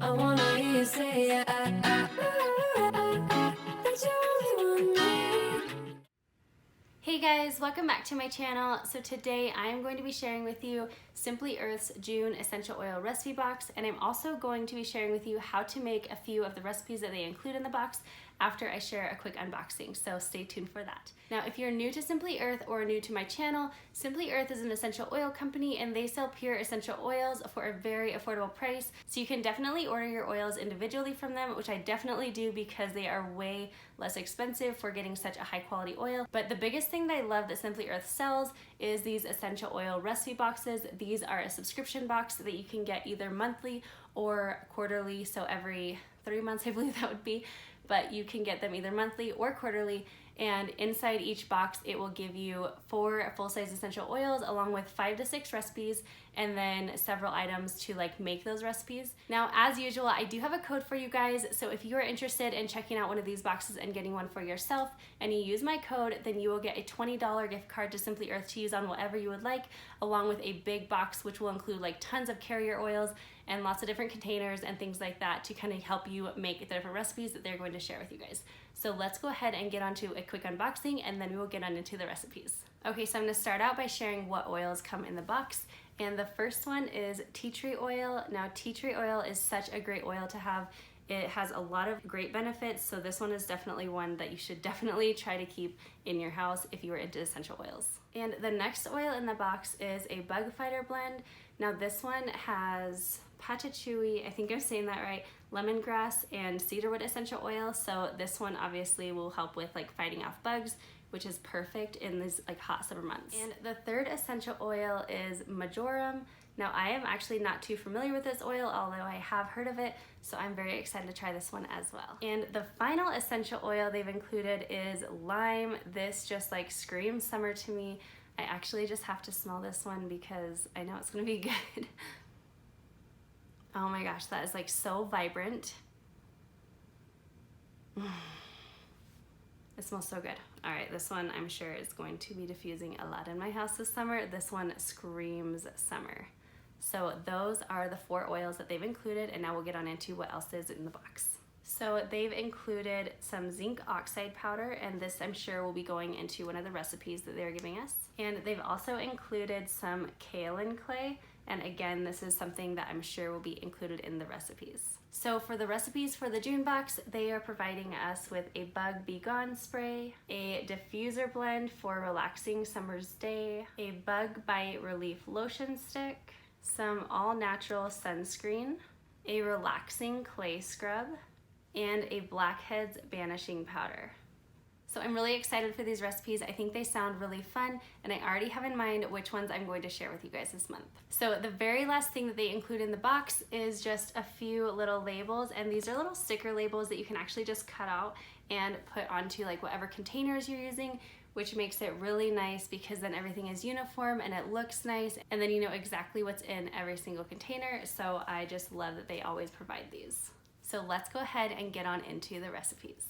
I wanna hear you say that you only want me. Hey guys, welcome back to my channel. So today I am going to be sharing with you Simply Earth's June essential oil recipe box, and I'm also going to be sharing with you how to make a few of the recipes that they include in the box after I share a quick unboxing, so stay tuned for that. Now, if you're new to Simply Earth or new to my channel, Simply Earth is an essential oil company and they sell pure essential oils for a very affordable price. So you can definitely order your oils individually from them, which I definitely do because they are way less expensive for getting such a high quality oil. But the biggest thing that I love that Simply Earth sells is these essential oil recipe boxes. These are a subscription box that you can get either monthly or quarterly, so every 3 months I believe that would be, but you can get them either monthly or quarterly, and inside each box it will give you 4 full-size essential oils along with 5 to 6 recipes and then several items to make those recipes. Now, as usual, I do have a code for you guys, so if you are interested in checking out one of these boxes and getting one for yourself and you use my code, then you will get a $20 gift card to Simply Earth to use on whatever you would like, along with a big box which will include tons of carrier oils and lots of different containers and things like that to kind of help you make the different recipes that they're going to share with you guys. So let's go ahead and get onto a quick unboxing and then we will get on into the recipes. Okay, so I'm gonna start out by sharing what oils come in the box. And the first one is tea tree oil. Now, tea tree oil is such a great oil to have. It has a lot of great benefits, so this one is definitely one that you should definitely try to keep in your house if you are into essential oils. And the next oil in the box is a bug fighter blend. Now this one has patchouli, I think I'm saying that right, lemongrass and cedarwood essential oil, so this one obviously will help with fighting off bugs, which is perfect in these hot summer months. And the third essential oil is Majoram. Now, I am actually not too familiar with this oil, although I have heard of it, so I'm very excited to try this one as well. And the final essential oil they've included is lime. This just screams summer to me. I actually just have to smell this one because I know it's gonna be good. Oh my gosh, that is so vibrant. It smells so good. All right, this one I'm sure is going to be diffusing a lot in my house this summer. This one screams summer. So those are the 4 oils that they've included, and now we'll get on into what else is in the box. So they've included some zinc oxide powder, and this I'm sure will be going into one of the recipes that they're giving us. And they've also included some kaolin clay, and again, this is something that I'm sure will be included in the recipes. So for the recipes for the June box, they are providing us with a Bug Be Gone spray, a diffuser blend for relaxing summer's day, a bug bite relief lotion stick, some all-natural sunscreen, a relaxing clay scrub, and a blackheads banishing powder. So I'm really excited for these recipes. I think they sound really fun, and I already have in mind which ones I'm going to share with you guys this month. So the very last thing that they include in the box is just a few little labels, and these are little sticker labels that you can actually just cut out and put onto whatever containers you're using, which makes it really nice because then everything is uniform and it looks nice, and then you know exactly what's in every single container. So I just love that they always provide these. So let's go ahead and get on into the recipes.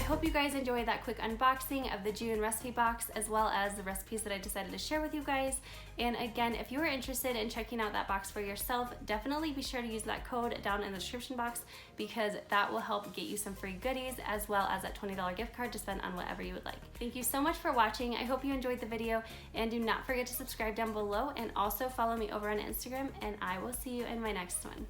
hope you guys enjoyed that quick unboxing of the June recipe box, as well as the recipes that I decided to share with you guys. And again, if you are interested in checking out that box for yourself, definitely be sure to use that code down in the description box, because that will help get you some free goodies, as well as that $20 gift card to spend on whatever you would like. Thank you so much for watching. I hope you enjoyed the video, and do not forget to subscribe down below, and also follow me over on Instagram, and I will see you in my next one.